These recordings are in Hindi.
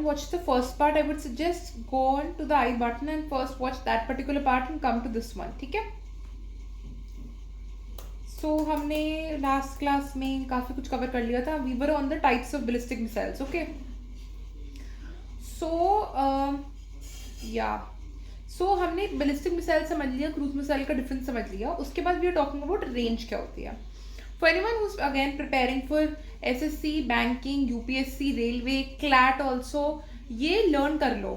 haven't watched the first part, I would suggest go on to the I button and first watch that particular part and come to this one. ठीक है? So हमने last class में काफ़ी कुछ cover कर लिया था. We were on the types of ballistic missiles. Okay. So So हमने ballistic missile समझ लिया, cruise missile का difference समझ लिया. उसके बाद we are talking about range क्या होती है. For anyone who's again preparing for SSC, banking, UPSC, railway, CLAT also, ये learn कर लो.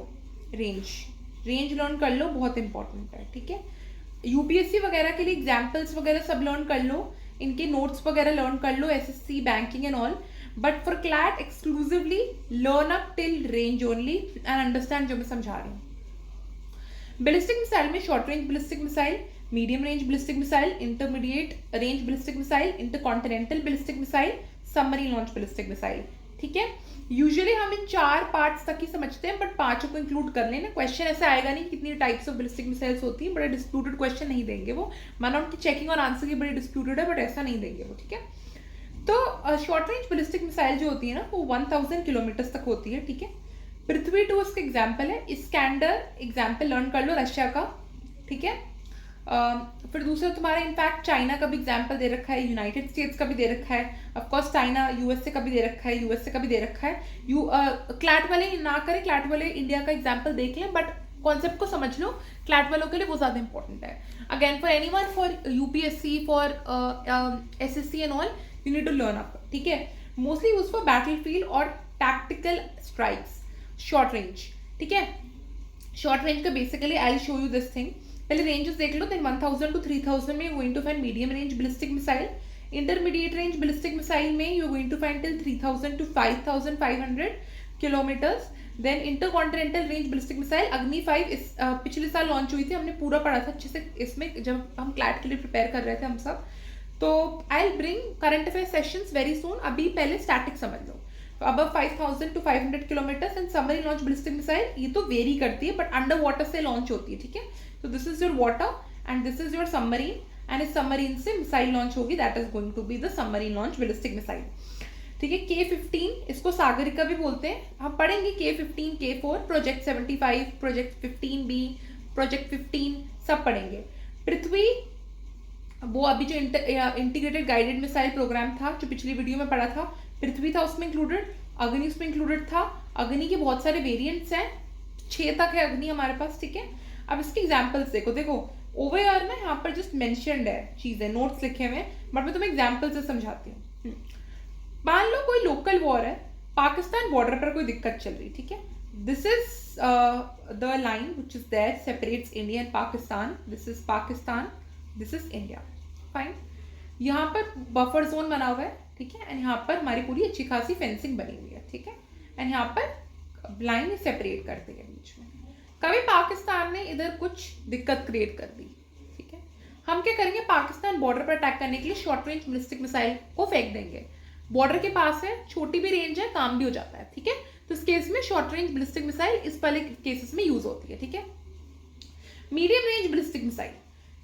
range learn कर लो, बहुत important है. ठीक है. UPSC वगैरह के लिए examples वगैरह सब learn कर लो, इनके notes वगैरह learn कर लो, SSC, banking and all. But for CLAT exclusively learn up till range only and understand जो मैं समझा रही हूँ. बैलिस्टिक मिसाइल में short range ballistic missile, medium range ballistic missile, intermediate range ballistic missile, intercontinental ballistic missile, submarine launch ballistic missile. ठीक है. यूजुअली हम इन 4 पार्ट्स तक ही समझते हैं, बट 5 को इंक्लूड कर लेना. क्वेश्चन ऐसा आएगा नहीं कितनी टाइप्स ऑफ बैलिस्टिक मिसाइल्स होती हैं, बड़े डिस्प्यूटेड क्वेश्चन नहीं देंगे वो. माना उनकी चेकिंग और आंसर की बड़ी डिस्प्यूटेड है, बट ऐसा नहीं देंगे वो. ठीक है. तो शॉर्ट रेंज बैलिस्टिक मिसाइल जो होती है ना, वो 1000 किलोमीटर तक होती है. ठीक है. पृथ्वी 2 उसका एग्जाम्पल है. इस्कैंडर एग्जाम्पल लर्न कर लो, रशिया का. ठीक है. फिर दूसरा तुम्हारा इनफैक्ट चाइना का भी एग्जाम्पल दे रखा है, यूनाइटेड स्टेट्स का भी दे रखा है, ऑफकोर्स चाइना यूएसए का भी दे रखा है, यूएसए का भी दे रखा है. क्लैट वाले ना करें, क्लैट वाले इंडिया का एग्जाम्पल देख लें, बट कॉन्सेप्ट को समझ लो. क्लैट वालों के लिए वो ज़्यादा इंपॉर्टेंट है. Again for anyone, for UPSC, for SSC and all, you need to learn up. ठीक है. मोस्टली यूज फॉर बैटलफील्ड और टैक्टिकल स्ट्राइक्स. Short range. ठीक है. शॉर्ट रेंज का basically I show you this thing. पहले रेंजेस देख लो. देन 1000 to 3000 में you going to find medium range ballistic missile. Intermediate range ballistic missile में you going to find till 3000 to 5500 kilometres. Then intercontinental range ballistic missile Agni 5 इस पिछले साल लॉन्च हुई थी, हमने पूरा पढ़ा था अच्छे से इसमें जब हम क्लैट के लिए प्रिपेयर कर रहे थे हम सब. तो I will bring current affair sessions very soon. अभी पहले स्टैटिक समझ लो. above 5000 to 500 किलोमीटर. And submarine launch ballistic missile ये तो वेरी करती है, बट अंडर वाटर से लॉन्च होती है. ठीक है. तो this is your water and this is your submarine, and इस सबमरीन से मिसाइल लॉन्च होगी. That is going to be the submarine launch ballistic missile. ठीक है. K-15 इसको सागरिका भी बोलते हैं. हम पढ़ेंगे K-15, K-4, project 75, project 15B, project 15 सब पढ़ेंगे. पृथ्वी वो अभी जो इंटीग्रेटेड गाइडेड मिसाइल प्रोग्राम था जो पिछली वीडियो में पढ़ा था, पृथ्वी था उसमें इंक्लूडेड, अग्नि उसमें इंक्लूडेड था. अग्नि के बहुत सारे वेरिएंट्स हैं, 6 तक है अग्नि हमारे पास. ठीक है. अब इसके एग्जांपल्स देखो ओवर में यहाँ पर जस्ट मेंशन्ड है चीजें, नोट्स लिखे हुए हैं, बट मैं तुम्हें एग्जांपल से समझाती हूँ. मान लो कोई लोकल वॉर है, पाकिस्तान बॉर्डर पर कोई दिक्कत चल रही. ठीक है. This is the line which is there separates India and Pakistan. This is Pakistan, this is India. Fine. यहाँ पर बफर जोन बना हुआ है. ठीक है. एंड यहाँ पर हमारी पूरी अच्छी खासी फेंसिंग बनी हुई है. ठीक है. एंड यहाँ पर लाइन सेपरेट कर दी है बीच में. कभी पाकिस्तान ने इधर कुछ दिक्कत क्रिएट कर दी. ठीक है. हम क्या करेंगे, पाकिस्तान बॉर्डर पर अटैक करने के लिए शॉर्ट रेंज बैलिस्टिक मिसाइल को फेंक देंगे. बॉर्डर के पास है, छोटी भी रेंज है, काम भी हो जाता है. ठीक है. तो इस केस में शॉर्ट रेंज बैलिस्टिक मिसाइल इस वाले केसेस में यूज होती है. ठीक है. Medium range ballistic missile.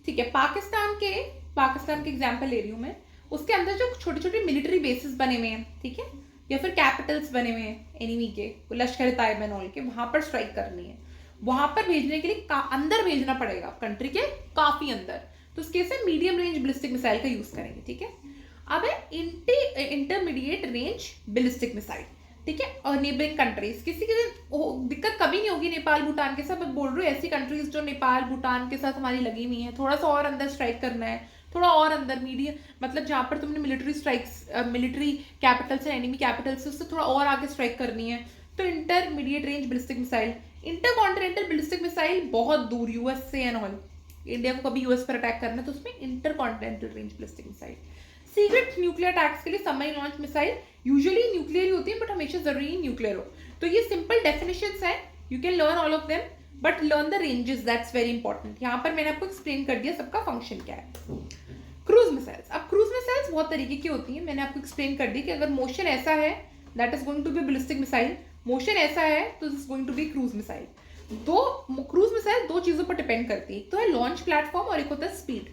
ठीक है. पाकिस्तान के एग्जाम्पल ले रही हूँ मैं. उसके अंदर जो छोटे छोटे मिलिट्री बेसिस बने हुए हैं, ठीक है, या फिर कैपिटल्स बने हुए हैं एनिमी के, लश्कर तायबा एंड ऑल के, वहां पर स्ट्राइक करनी है. वहां पर भेजने के लिए अंदर भेजना पड़ेगा, कंट्री के काफी अंदर. तो उस केस में मीडियम रेंज बैलिस्टिक मिसाइल का यूज करेंगे. ठीक है. अब है इंटरमीडिएट रेंज बैलिस्टिक मिसाइल. ठीक है. और नेबरिंग कंट्रीज, किसी की दिक्कत कभी नहीं होगी नेपाल भूटान के साथ. मैं बोल रही हूँ ऐसी कंट्रीज जो नेपाल भूटान के साथ हमारी लगी हुई है, थोड़ा सा और अंदर स्ट्राइक करना है, थोड़ा और अंदर मीडियम, मतलब जहाँ पर तुमने military strikes, military Capitals and enemy Capitals से उससे थोड़ा और आगे स्ट्राइक करनी है, तो intermediate range ballistic missile. Intercontinental ballistic missile बहुत दूर, यूएस से एंड ऑल, इंडिया को कभी यूएस पर अटैक करना है तो उसमें intercontinental range ballistic missile. Secret nuclear attacks के लिए submarine launch missile usually nuclear ही होती है, बट हमेशा जरूरी न्यूक्लियर हो. तो ये सिंपल डेफिनेशंस है, you can learn all of them, but learn the ranges, that's very important. यहाँ पर मैंने आपको एक्सप्लेन कर दिया सबका फंक्शन क्या है. Cruise missiles. अब क्रूज मिसाइल्स बहुत तरीके की होती हैं, मैंने आपको एक्सप्लेन कर दी कि अगर मोशन ऐसा है that is going to be ballistic missile, motion ऐसा है तो this is going to be cruise missile. Cruise missile 2 चीजों पर डिपेंड करती है, एक तो है लॉन्च प्लेटफॉर्म और एक होता है स्पीड,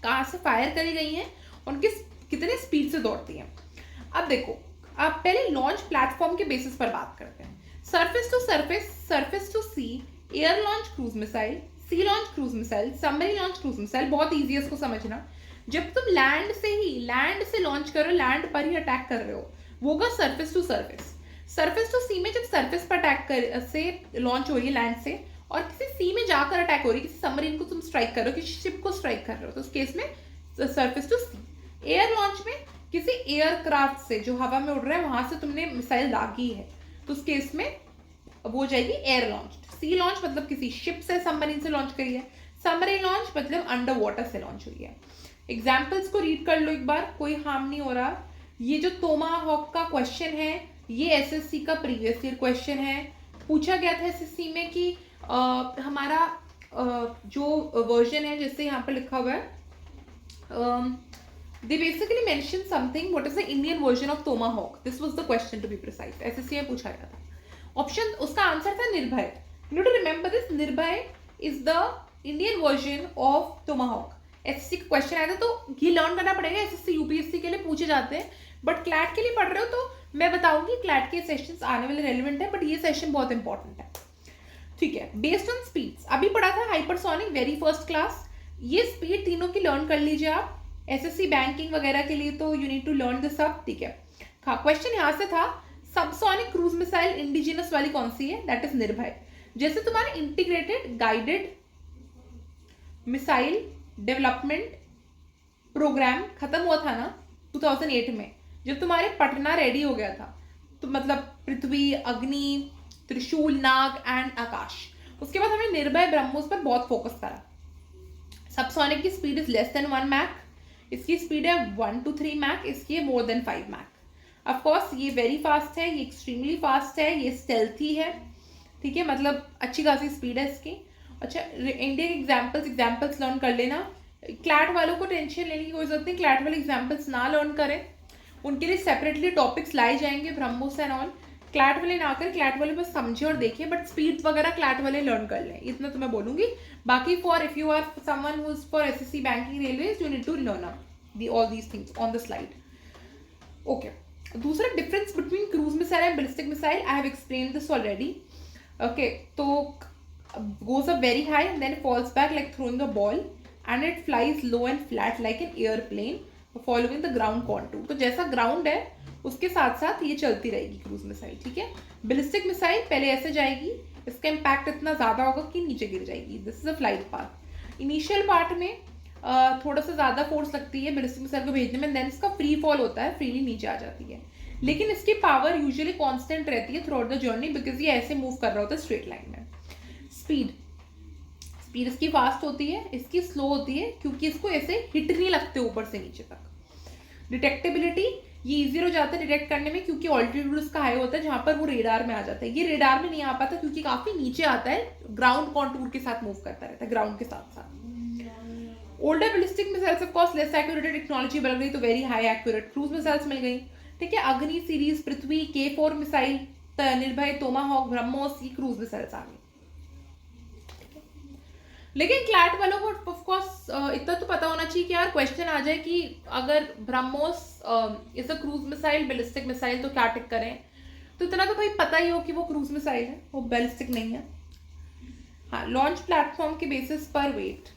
कहाँ से फायर करी गई है, उनके कितने स्पीड से दौड़ती हैं. अब देखो, आप पहले लॉन्च प्लेटफॉर्म के बेसिस पर बात करते हैं. Surface to surface, surface to sea, air launch cruise missile, sea launch cruise missile, submarine launch cruise missile. बहुत ईजी है इसको समझना। जब तुम लैंड से लॉन्च कर रहे हो, लैंड पर ही अटैक कर रहे हो, वो होगा surface to surface. Surface to sea में जब सरफेस पर अटैक कर से लॉन्च हो रही है लैंड से, और किसी सी में जाकर अटैक हो रही है, किसी सबमरीन को तुम स्ट्राइक कर रहे हो, किसी शिप को स्ट्राइक कर रहे हो, तो उस केस में surface to sea. Air launch में किसी एयरक्राफ्ट से जो हवा में उड़ रहा है वहां से तुमने मिसाइल दागी है, तो उस केस में वो हो जाएगी एयर लॉन्च। सी लॉन्च मतलब किसी शिप से, सबमरीन से लॉन्च करी है। सबमरीन लॉन्च मतलब अंडर वाटर से लॉन्च हुई है। एग्जाम्पल्स को रीड कर लो एक बार, कोई हार्म नहीं हो रहा। ये जो टोमाहॉक का क्वेश्चन है, ये एसएससी का प्रीवियस ईयर क्वेश्चन है। पूछा गया था एसएससी में कि हमारा जो वर्जन है, जैसे यहाँ पर लिखा हुआ है, they basically mentioned something, what is the Indian version of tomahawk, this was the question to be precise, SSC में पूछा गया था। ऑप्शन, उसका आंसर था निर्भय। you need to remember this, निर्भय is the Indian version of tomahawk। SSC का क्वेश्चन आया था तो ये लर्न करना पड़ेगा, एसएससी यूपीएससी के लिए पूछे जाते हैं, बट क्लैट के लिए पढ़ रहे हो तो मैं बताऊंगी क्लैट के सेशंस आने वाले रेलिवेंट है, बट ये सेशन बहुत इंपॉर्टेंट है, ठीक है। बेस्ड ऑन स्पीड्स, अभी पढ़ा था हाइपरसोनिक वेरी फर्स्ट क्लास, ये स्पीड तीनों की लर्न कर लीजिए आप, एसएससी बैंकिंग वगैरह के लिए तो you need to learn this सब, ठीक है। हाँ, क्वेश्चन यहाँ से था, सबसोनिक क्रूज मिसाइल इंडिजिनस वाली कौन सी है, दैट इज निर्भय। जैसे तुम्हारा integrated guided missile development programme खत्म हुआ था ना 2008 में, जब तुम्हारे पटना रेडी हो गया था, तो मतलब पृथ्वी, अग्नि, त्रिशूल, नाग एंड आकाश, उसके बाद हमने निर्भय ब्रह्मोस पर बहुत फोकस करा। सबसोनिक की speed is less than 1 mach, इसकी स्पीड है 1 to 3 मैक, इसकी है मोर देन 5 मैक। ऑफकोर्स ये वेरी फास्ट है, ये एक्सट्रीमली फास्ट है, ये स्टेल्थी है, ठीक है, मतलब अच्छी खासी स्पीड है इसकी। अच्छा, इंडिया के एग्जाम्पल्स लर्न कर लेना। क्लैट वालों को टेंशन लेने की कोई जरूरत नहीं, क्लैट वाले एग्जाम्पल्स ना लर्न करें, उनके लिए सेपरेटली टॉपिक्स लाए जाएंगे, ब्रह्मोस एंड ऑल। क्लैट वाले ना करें, क्लैट वाले बस समझे और देखें, बट स्पीड वगैरह क्लैट वाले लर्न कर लें, इतना तो मैं बोलूंगी। बाकी for if you are someone who is for SSC banking railways, you need to learn up all these things on the slide, okay. दूसरा difference between cruise missile and ballistic missile, I have explained this already, okay. तो goes up very high and then falls back like throwing a ball, and it flies low and flat like an airplane following the ground contour। तो जैसा ग्राउंड है उसके साथ साथ ये चलती रहेगी क्रूज मिसाइल, ठीक है। बैलिस्टिक मिसाइल पहले ऐसे जाएगी, इसका इम्पैक्ट इतना ज्यादा होगा कि नीचे गिर जाएगी, this is a flight path. Initial part में थोड़ा सा ज्यादा फोर्स लगती है बैलिस्टिक मिसाइल को भेजने में, देन इसका फ्री फॉल होता है, फ्रीली नीचे आ जाती है, लेकिन इसकी पावर यूजुअली कांस्टेंट रहती है through out the journey, because ये ऐसे मूव कर रहा होता है स्ट्रेट लाइन में। स्पीड इसकी फास्ट होती है, इसकी स्लो होती है, क्योंकि इसको ऐसे हिट नहीं लगते ऊपर से नीचे तक। डिटेक्टेबिलिटी, ये इजी हो जाता है डिटेक्ट करने में, क्योंकि ऑल्टीट्यूड इसका हाई होता है, जहां पर वो रेडार में आ जाता है। ये रेडार में नहीं आ पाता क्योंकि काफी नीचे आता है, ग्राउंड कॉन्टूर के साथ मूव करता रहता है, ग्राउंड के साथ साथ। Older ballistic missiles of course less accurate, technology बढ़ गई तो very high accurate cruise missiles मिल गई, ठीक है। Agni series, Prithvi, K4 missile, Nirbhay, Tomahawk, BrahMos, ये क्रूज मिसाइल्स आ गई। लेकिन क्लैट वालों को ऑफकोर्स इतना तो पता होना चाहिए कि यार क्वेश्चन आ जाए कि अगर BrahMos is a cruise missile, ballistic missile, तो क्या टिक करें, तो इतना तो भाई पता ही हो कि वो क्रूज मिसाइल है, वो बैलिस्टिक नहीं है। हाँ, लॉन्च प्लेटफॉर्म के बेसिस पर वेट,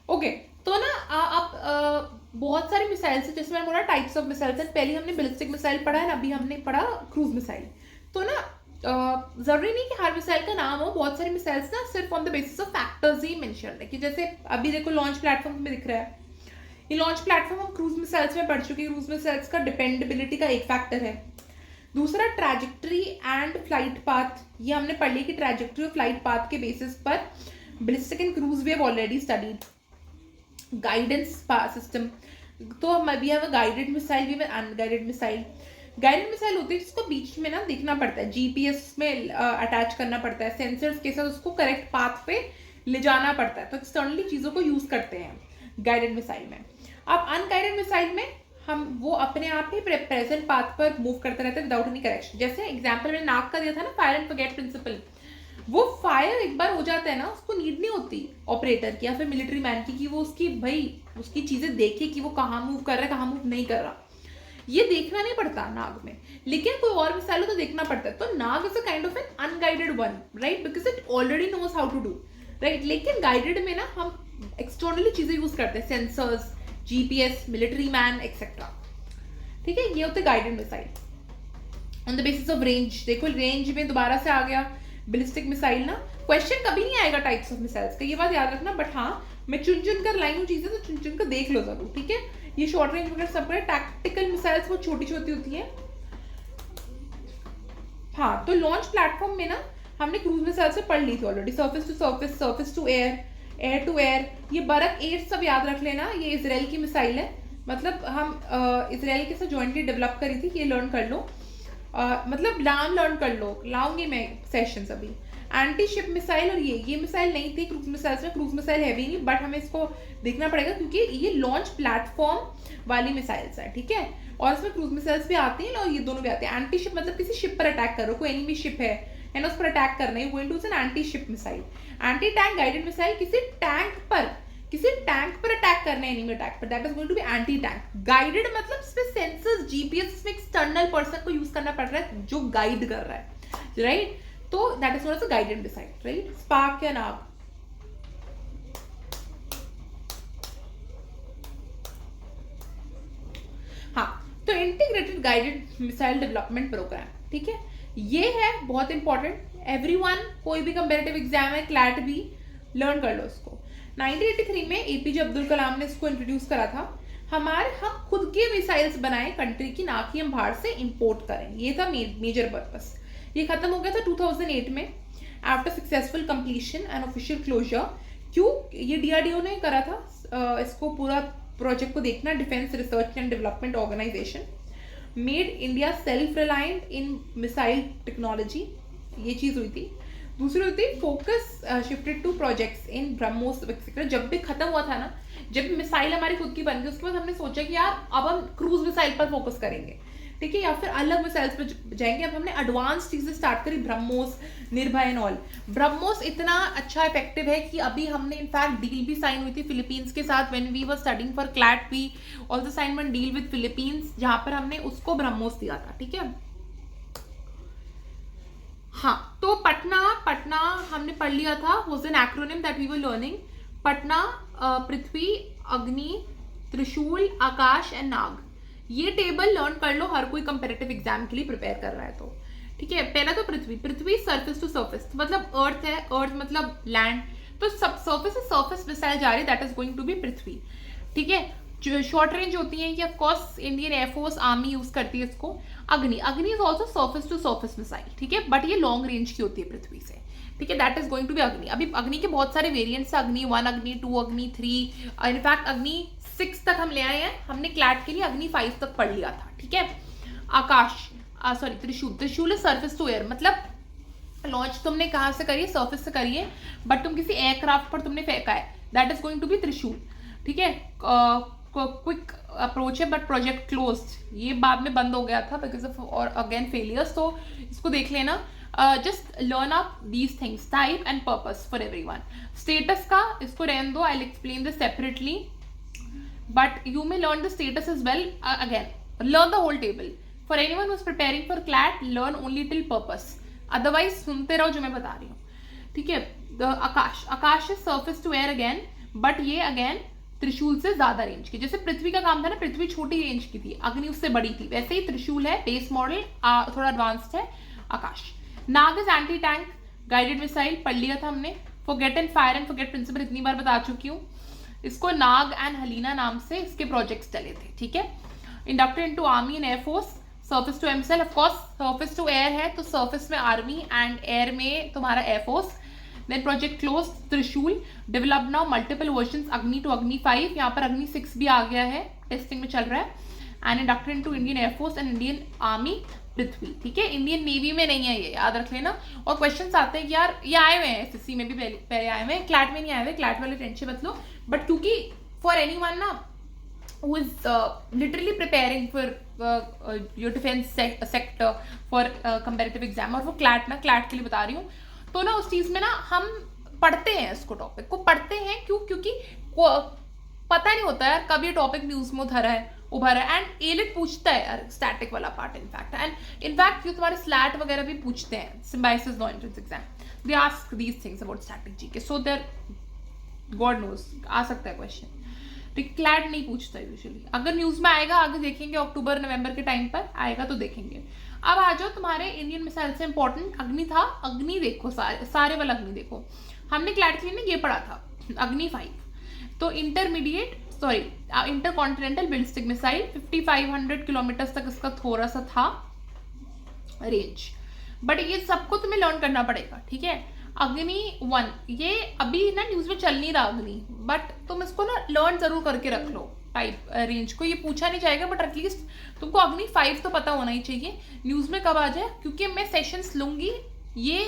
ओके। तो ना आप बहुत सारी मिसाइल्स है, जैसे मैंने बोला टाइप्स ऑफ मिसाइल्स है, पहले हमने बैलिस्टिक मिसाइल पढ़ा है ना, अभी हमने पढ़ा क्रूज मिसाइल। तो ना जरूरी नहीं कि हर मिसाइल का नाम हो, बहुत सारी मिसाइल्स ना सिर्फ on the basis of factors he mention है, कि जैसे अभी देखो लॉन्च प्लेटफॉर्म में दिख रहा है, ये लॉन्च प्लेटफॉर्म हम क्रूज मिसाइल्स में पढ़ चुके हैं। क्रूज मिसाइल्स का डिपेंडेबिलिटी का एक फैक्टर है। दूसरा ट्रैजेक्टरी एंड फ्लाइट पाथ, ये हमने पढ़ लिया कि ट्रैजेक्टरी और फ्लाइट पाथ के बेसिस पर ballistic and cruise we have already studied. Guidance system, तो हम अभी have a guided missile, we have unguided missile. Guided missile होती है जिसको बीच में ना दिखना पड़ता है, जीपीएस में अटैच करना पड़ता है, सेंसर्स के साथ उसको करेक्ट पाथ पे ले जाना पड़ता है, तो एक्सटर्नली चीज़ों को यूज करते हैं गाइडेड मिसाइल में। अब अनगाइडेड मिसाइल में हम वो अपने आप ही प्रेजेंट पाथ पर मूव करते रहते हैं विदाउट एनी करेक्शन। जैसे एग्जाम्पल मैंने नाक का दिया था ना, फायर एंड फॉरगेट प्रिंसिपल, वो फायर एक बार हो जाता है ना, उसको नीड नहीं होती ऑपरेटर की या फिर मिलिट्री मैन की कि वो उसकी चीजें देखे कि वो कहाँ मूव कर रहा है, कहाँ मूव नहीं कर रहा। ये देखना नहीं पड़ता नाग में, लेकिन कोई और मिसाइल हो तो देखना पड़ता है। तो Nag is a kind of an unguided one, right, because it already knows how to do, right. लेकिन गाइडेड में ना हम एक्सटर्नली चीजें यूज करते हैं, sensors, GPS, military man etcetera, ठीक है। ये होते guided missile. On the basis of range, देखो रेंज में दोबारा से आ गया बैलिस्टिक मिसाइल ना, क्वेश्चन कभी नहीं आएगा टाइप्स ऑफ मिसाइल्स का, ये बात याद रखना, बट हाँ मैं चुन चुन कर लाई हूँ चीजें, तो चुन चुन कर देख लो जरूर, ठीक है। ये शॉर्ट रेंज वगैरह सब टैक्टिकल मिसाइल्स बहुत छोटी छोटी होती हैं। हाँ, तो लॉन्च प्लेटफॉर्म में ना हमने क्रूज मिसाइल से पढ़ ली थी already, surface to surface, surface to air, air to air. ये बरक 8 सब याद रख लेना, ये इजराइल की मिसाइल है, मतलब हम इजराइल के साथ जॉइंटली डेवलप करी थी, ये लर्न कर लो, मतलब नाम लर्न कर लो, लाऊंगी मैं सेशंस अभी। एंटी शिप मिसाइल, और ये मिसाइल नहीं थी क्रूज मिसाइल्स में, क्रूज मिसाइल हैवी नहीं, बट हमें इसको देखना पड़ेगा क्योंकि ये लॉन्च प्लेटफॉर्म वाली मिसाइल्स है, ठीक है। और इसमें क्रूज मिसाइल्स भी आती हैं और ये दोनों भी आते हैं। एंटी शिप मतलब किसी शिप पर अटैक करो, कोई एनिमी शिप है ना, उस पर अटैक करना है, going to an anti ship missile. Anti tank guided missile, किसी टैंक पर अटैक करना है, एनिमी अटैक पर, that is going to be anti tank. Guided मतलब इसमें सेंसर्स, जीपीएस, इसमें एक्सटर्नल पर्सन को यूज करना पड़ रहा है जो गाइड कर रहा है, राइट। तो that is not a guided missile, right. Spark या नाग, हाँ, तो integrated guided missile development programme, ठीक है, ये है बहुत इंपॉर्टेंट। एवरीवन, कोई भी कंपैरेटिव एग्जाम है, क्लैट भी, लर्न कर लो इसको। 1983 में एपीजे अब्दुल कलाम ने इसको इंट्रोड्यूस करा था। हम खुद के मिसाइल्स बनाए कंट्री की, ना कि हम बाहर से इंपोर्ट करें, ये था मेजर पर्पस। ये खत्म हो गया था 2008 में, after successful completion and official closure. क्यों? ये डीआरडीओ ने करा था इसको, पूरा प्रोजेक्ट को देखना, defence research and development organisation, made India self reliant in missile technology, ये चीज हुई थी। दूसरी होती है focus shifted to projects in BrahMos et cetera. जब भी खत्म हुआ था ना, जब मिसाइल हमारी खुद की बन गई, उसके बाद हमने सोचा कि यार अब हम क्रूज मिसाइल पर फोकस करेंगे, ठीक है, या फिर अलग मिसाइल्स पर जाएंगे। अब हमने एडवांस चीजें स्टार्ट करी, ब्रह्मोस, निर्भय एंड ऑल। ब्रह्मोस इतना अच्छा इफेक्टिव है कि अभी हमने इनफैक्ट डील भी साइन हुई थी फिलीपींस के साथ, when we were studying for CLAT, we also sign one deal with Philippines, जहां पर हमने उसको ब्रह्मोस दिया था, ठीक है। हाँ, तो पटना हमने पढ़ लिया था, was an acronym that we were learning. Patna, Prithvi, Agni, Trishul, Akash and नाग। ये टेबल लर्न कर लो, हर कोई कंपैरेटिव एग्जाम के लिए प्रिपेयर कर रहा है तो, ठीक है। पहला तो पृथ्वी सरफेस टू सरफेस, मतलब अर्थ है, अर्थ मतलब लैंड, तो सब सरफेस से सरफेस मिसाइल जा रही है, that is going to be Prithvi, ठीक है। जो शॉर्ट रेंज होती है ये of course Indian air force, army use करती है इसको। Agni is also surface to surface missile, ठीक है, बट ये लॉन्ग रेंज की होती है पृथ्वी से, ठीक है, that is going to be Agni. अभी अग्नि के बहुत सारे वेरिएंट्स, अग्नि 1, अग्नि 2, अग्नि 3, इनफैक्ट अग्नि 6 तक हम ले आए हैं, हमने क्लैट के लिए अग्नि 5 तक पढ़ लिया था, ठीक है। आकाश, सॉरी त्रिशूल इज सर्फेस टू एयर, मतलब लॉन्च तुमने कहाँ से करिए, सर्फेस से करिए, बट तुम किसी एयरक्राफ्ट पर तुमने फेंका है, that is going to be Trishul, ठीक है। क्विक अप्रोच है बट प्रोजेक्ट क्लोज्ड, ये बाद में बंद हो गया था बिकॉज ऑफ और अगेन फेलियर्स, तो इसको देख लेना। Just learn up these things, type and purpose for everyone. Status का इसको रहने दो, I will explain this separately, but you may learn the status as well. Again, learn the whole table. For anyone who is preparing for CLAT, learn only till purpose. Otherwise, सुनते रहो जो मैं बता रही हूँ, ठीक है। आकाश is surface to air again, but ये again त्रिशूल से ज्यादा रेंज की। जैसे पृथ्वी का काम था ना, पृथ्वी छोटी रेंज की थी, अग्नि उससे बड़ी थी, वैसे ही त्रिशूल है बेस मॉडल, थोड़ा एडवांस्ड है Akash. Nag is anti tank guided missile, पढ़ लिया था हमने। Forget and fire and forget principle इतनी बार बता चुकी हूँ। इसको नाग एंड हलीना नाम से इसके प्रोजेक्ट्स चले थे, ठीक है। Inducted into army and air force, surface to missile, of course surface to air है तो सर्फेस में आर्मी एंड एयर में तुम्हारा air force. Then project close, Trishul, develop now multiple versions, Agni two Agni 5, यहाँ पर अग्नि 6 भी आ गया है, टेस्टिंग में चल रहा है। And inducted into Indian air force and Indian army Prithvi, ठीक है। इंडियन नेवी में नहीं है, ये याद रख लेना। और क्वेश्चंस आते हैं कि यार ये आए हुए हैं एसएससी में भी, पहले आए हुए हैं, क्लैट में नहीं आए हुए, क्लैट वाले टेंशन मत लो, बट क्योंकि फॉर एनीवन ना who is literally preparing for your defense sector for comparative exam, और वो क्लैट के लिए बता रही हूँ, तो ना उस चीज में ना हम पढ़ते हैं, इसको टॉपिक को पढ़ते हैं, क्योंकि पता नहीं होता यार कब ये टॉपिक न्यूज में उधर है, उभर है। एंड एलिट पूछता है यार स्टैटिक वाला पार्ट इनफैक्ट जो तुम्हारे स्लैट वगैरह भी पूछते हैं Symbiosis no entrance exam, they ask these things about static GK, so there god knows आ सकता है क्वेश्चन। क्लैट नहीं पूछता यूजुअली, अगर न्यूज में आएगा आगे देखेंगे, अक्टूबर नवंबर के टाइम पर आएगा तो देखेंगे। अब आ जाओ तुम्हारे इंडियन मिसाइल से इंपॉर्टेंट अग्नि था। अग्नि देखो, सारे वाला अग्नि देखो, हमने क्लैट के लिए ना ये पढ़ा था अग्नि 5। तो inter continental ballistic missile 5500 kilometre तक इसका थोड़ा सा था रेंज, बट ये सबको तुम्हें लर्न करना पड़ेगा, ठीक है। अग्नि 1 ये अभी ना न्यूज में चल नहीं रहा अग्नि, बट तुम इसको ना लर्न जरूर करके रख लो टाइप रेंज को, ये पूछा नहीं जाएगा बट एटलीस्ट तुमको अग्नि 5 तो पता होना ही चाहिए। न्यूज में कब आ जाए, क्योंकि मैं सेशंस लूंगी, ये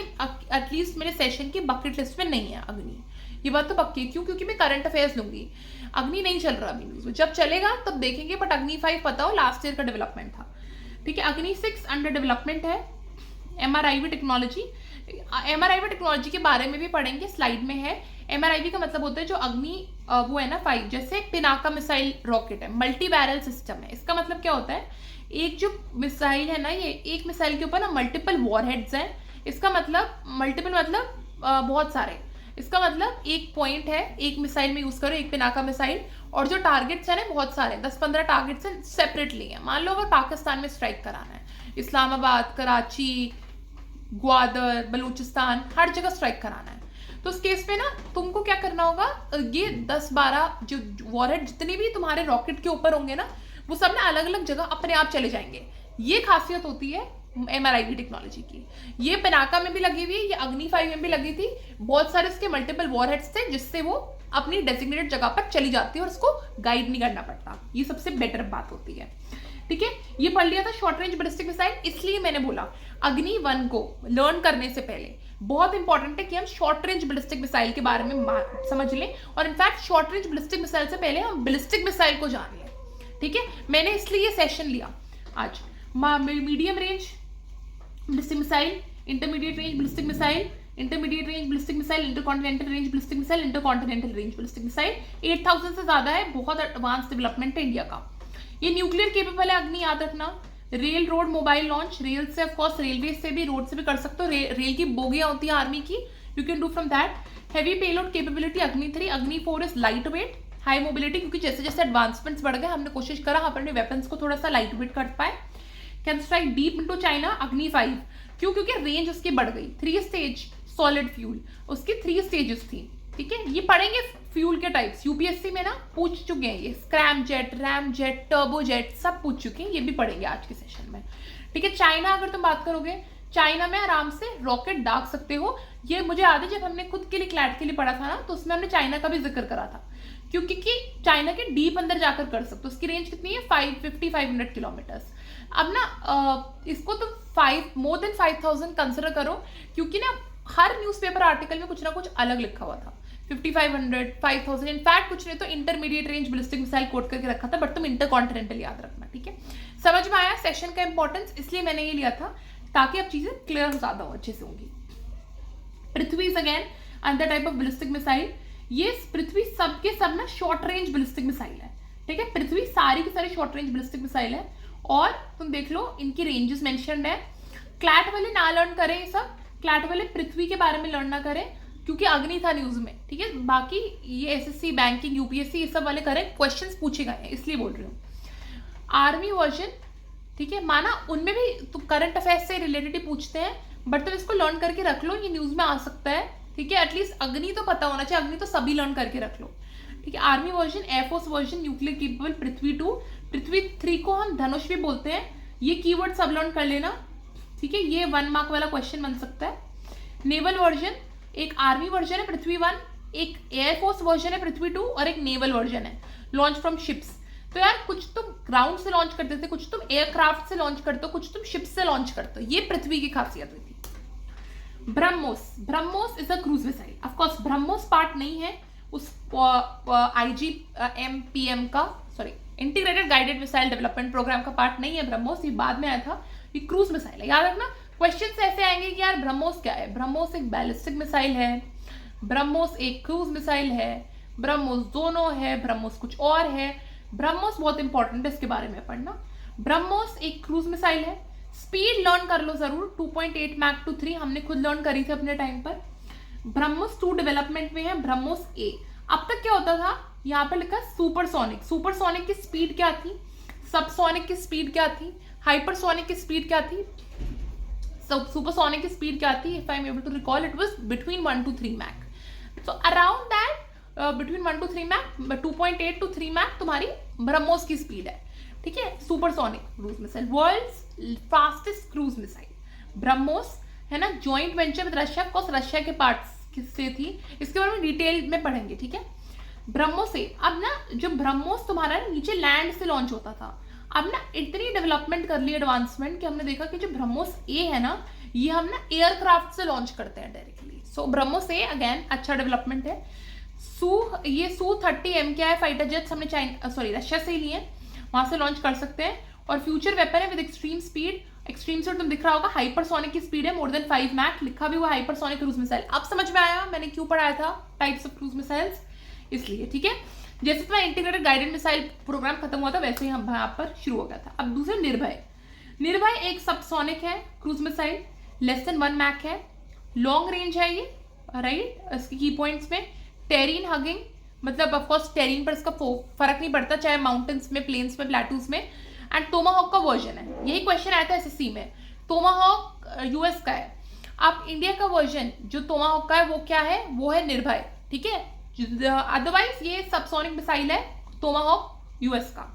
एटलीस्ट मेरे सेशन की बकेट लिस्ट में नहीं है अग्नि, ये बात तो पक्की है। क्यों? क्योंकि मैं करंट अफेयर्स लूंगी, अग्नि नहीं चल रहा अभी न्यूज में, जब चलेगा तब देखेंगे, बट अग्नि 5 पता हो लास्ट ईयर का डेवलपमेंट था, ठीक है। अग्नि 6 अंडर डेवलपमेंट है। MRIV टेक्नोलॉजी, MRIV टेक्नोलॉजी के बारे में भी पढ़ेंगे, स्लाइड में है। MRIV का मतलब होता है जो अग्नि वो है ना 5, जैसे पिनाका मिसाइल रॉकेट है, मल्टी बैरल सिस्टम है। इसका मतलब क्या होता है, एक जो मिसाइल है ना, ये एक मिसाइल के ऊपर ना मल्टीपल वॉरहेड्स हैं। इसका मतलब मल्टीपल मतलब बहुत सारे, इसका मतलब एक पॉइंट है, एक मिसाइल में यूज करो, एक पिनाका मिसाइल, और जो टारगेट्स है ना बहुत सारे 10-15 टारगेट्स हैं सेपरेटली है। मान लो अगर पाकिस्तान में स्ट्राइक कराना है, इस्लामाबाद, कराची, ग्वादर, बलूचिस्तान, हर जगह स्ट्राइक कराना है, तो उस केस में ना तुमको क्या करना होगा, ये 10-12 जो वॉरहेड जितने भी तुम्हारे रॉकेट के ऊपर होंगे ना, वो सब ना अलग अलग जगह अपने आप चले जाएंगे। ये खासियत होती है MRIV टेक्नोलॉजी की। ये पिनाका में भी लगी हुई है, ये अग्नि 5 में भी लगी थी, बहुत सारे इसके मल्टीपल वॉरहेड्स थे, जिससे वो अपनी डेजिग्नेटेड जगह पर चली जाती है और उसको गाइड नहीं करना पड़ता। ये सबसे बेटर बात होती है, ठीक है। ये पढ़ लिया था शॉर्ट रेंज बैलिस्टिक मिसाइल, इसलिए मैंने बोला अग्नि 1 को लर्न करने से पहले बहुत इंपॉर्टेंट है कि हम शॉर्ट रेंज बैलिस्टिक मिसाइल के बारे में समझ लें, और in fact short range ballistic missile से पहले हम बैलिस्टिक मिसाइल को जान लें, ठीक है। मैंने इसलिए ये सेशन लिया आज। Medium range ballistic missile, intermediate range ballistic missile, intermediate range ballistic missile, intercontinental range ballistic missile, intercontinental range ballistic missile. 8000 से ज्यादा है, बहुत एडवांस डेवलपमेंट है इंडिया का। ये न्यूक्लियर केपेबल है अग्नि, याद रखना। Rail road mobile launch, rail से ऑफकोर्स रेलवे से भी, रोड से भी कर सकते हो। रेल की बोगियां होती है आर्मी की, you can do from that. Heavy payload capability अग्नि 3, अग्नि 4 is light weight, high mobility, क्योंकि जैसे जैसे एडवांसमेंट्स बढ़ गए हमने कोशिश करा अपने वेपन्स को थोड़ा सा लाइट वेट कर पाए। Can strike deep into China, अग्नि 5, क्यों? क्योंकि रेंज उसकी बढ़ गई। 3 स्टेज सॉलिड फ्यूल, उसकी 3 स्टेजेस थी, ठीक है। ये पढ़ेंगे फ्यूल के टाइप्स, यूपीएससी में ना पूछ चुके हैं ये, scrum jet, RAM jet, turbo jet, सब पूछ चुके हैं, ये भी पढ़ेंगे आज के सेशन में, ठीक है। चाइना अगर तुम बात करोगे, चाइना में आराम से रॉकेट दाग सकते हो। ये मुझे याद है जब हमने खुद के लिए क्लैट के लिए पढ़ा था ना, तो उसमें हमने चाइना का भी जिक्र करा था, क्योंकि चाइना के डीप अंदर जाकर कर सकते हो। उसकी रेंज कितनी है, 500 किलोमीटर्स। अब ना इसको तुम मोर देन 5000 कंसिडर करो, क्योंकि ना हर न्यूज़पेपर आर्टिकल में कुछ ना कुछ अलग लिखा हुआ था, 5500, 5000, इनफैक्ट कुछ नहीं तो intermediate range ballistic missile quote करके रखा था, बट तुम इंटरकॉन्टिनेंटल याद रखना, ठीक है। समझ में आया सेशन का इंपॉर्टेंस, इसलिए मैंने ये लिया था ताकि अब चीजें क्लियर ज्यादा हो, अच्छे से होंगी। Prithvi is again another type of ballistic missile. ये पृथ्वी सब के सब ना शॉर्ट रेंज बैलिस्टिक मिसाइल है, ठीक है। पृथ्वी सारी की सारी शॉर्ट रेंज बैलिस्टिक मिसाइल है, और तुम देख लो इनकी रेंजेस मेंशन्ड है। क्लैट वाले ना लर्न करें ये सब, क्लैट वाले पृथ्वी के बारे में लर्न ना करें, क्योंकि अग्नि था न्यूज में, ठीक है। बाकी ये एसएससी, बैंकिंग, यूपीएससी, ये सब वाले करें, क्वेश्चंस पूछे गए हैं, इसलिए बोल रही हूँ। आर्मी वर्जन, ठीक है, माना उनमें भी तुम करंट अफेयर्स से रिलेटेड ही पूछते हैं, बट तुम इसको लर्न करके रख लो, ये न्यूज में आ सकता है, ठीक है। एटलीस्ट अग्नि तो पता होना चाहिए, अग्नि तो सभी लर्न करके रख लो, ठीक है। Army version, air force version, nuclear capable, Prithvi 2, Prithvi 3 को हम धनुष भी बोलते हैं, ये कीवर्ड सब लर्न कर लेना, ठीक है। ये 1 मार्क वाला क्वेश्चन बन सकता है। नेवल वर्जन, एक आर्मी वर्जन है पृथ्वी 1, एक एयरफोर्स वर्जन है पृथ्वी 2, और एक नेवल वर्जन है लॉन्च फ्रॉम शिप्स। तो यार कुछ तुम ग्राउंड से लॉन्च करते थे, कुछ तुम एयरक्राफ्ट से लॉन्च करते हो, कुछ तुम शिप से लॉन्च करते हो, ये पृथ्वी की खासियत हुई थी। BrahMos, BrahMos is a cruise missile, of course BrahMos part नहीं है उस IGMPM का, sorry integrated guided missile development programme का पार्ट नहीं है ब्रह्मोस, ये बाद में आया था। ये क्रूज मिसाइल है, याद रखना। क्वेश्चन ऐसे आएंगे कि यार ब्रह्मोस क्या है, ब्रह्मोस एक बैलिस्टिक मिसाइल है, ब्रह्मोस एक क्रूज मिसाइल है, ब्रह्मोस दोनों है, ब्रह्मोस कुछ और है। ब्रह्मोस बहुत इंपॉर्टेंट है, इसके बारे में पढ़ना। ब्रह्मोस एक क्रूज मिसाइल है। स्पीड लर्न कर लो जरूर, 2.8 मैक टू 3 हमने खुद लर्न करी थी अपने टाइम पर। ब्रह्मोस 2 डेवलपमेंट में है, ब्रह्मोस ए। अब तक क्या होता था, यहाँ पे लिखा सुपरसोनिक। सुपरसोनिक की स्पीड क्या थी, सबसोनिक की स्पीड क्या थी, हाइपरसोनिक की स्पीड क्या थी, सुपरसोनिक की स्पीड क्या थी, if I am able to recall it was between 1 to 3 mach. So around that between 1 to 3 mach, 2.8 to 3 mach तुम्हारी ब्रह्मोस की स्पीड है, ठीक है। Supersonic cruise missile, world's fastest cruise missile BrahMos है ना, joint venture with Russia, course Russia के पार्ट्स किससे थी, इसके बारे में डिटेल में पढ़ेंगे, ठीक है। ब्रह्मोस से अब ना, जो ब्रह्मोस तुम्हारा नीचे लैंड से लॉन्च होता था, अब ना इतनी डेवलपमेंट कर ली एडवांसमेंट कि हमने देखा कि जो ब्रह्मोस ए है ना, ये हम ना एयरक्राफ्ट से लॉन्च करते हैं डायरेक्टली। सो ब्रह्मोस ए अगेन अच्छा डेवलपमेंट है। ये Su-30M क्या है, फाइटर जेट्स हमने रशिया से ही लिए, वहां से लॉन्च कर सकते हैं। और फ्यूचर वेपन है with extreme speed. Extreme speed तुम दिख रहा होगा, हाइपरसोनिक की स्पीड है मोर देन 5 मैक, लिखा भी हुआ हाइपरसोनिक क्रूज मिसाइल। अब समझ में आया मैंने क्यों पढ़ाया था टाइप्स ऑफ क्रूज मिसाइल्स, इसलिए, ठीक है। जैसे तुम्हारा इंटीग्रेटेड गाइडेड मिसाइल प्रोग्राम खत्म हुआ था, वैसे ही हम यहाँ पर शुरू हो गया था। अब दूसरे निर्भय। निर्भय एक सबसोनिक है cruise missile, less than 1 mach है, लॉन्ग रेंज है ये, राइट। इसकी की पॉइंट्स में टेरिन हगिंग, मतलब ऑफकोर्स टेरिन पर इसका फर्क नहीं पड़ता, चाहे माउंटेन्स में, प्लेन्स में, प्लेटूज में। एंड टोमाहॉक का वर्जन है, यही क्वेश्चन आया था एसएससी में। टोमाहॉक यूएस का है। अब इंडिया का वर्जन जो टोमाहॉक का है वो क्या है, वो है निर्भय, ठीक है। अदरवाइज ये सबसोनिक मिसाइल है टोमाहॉक यूएस का।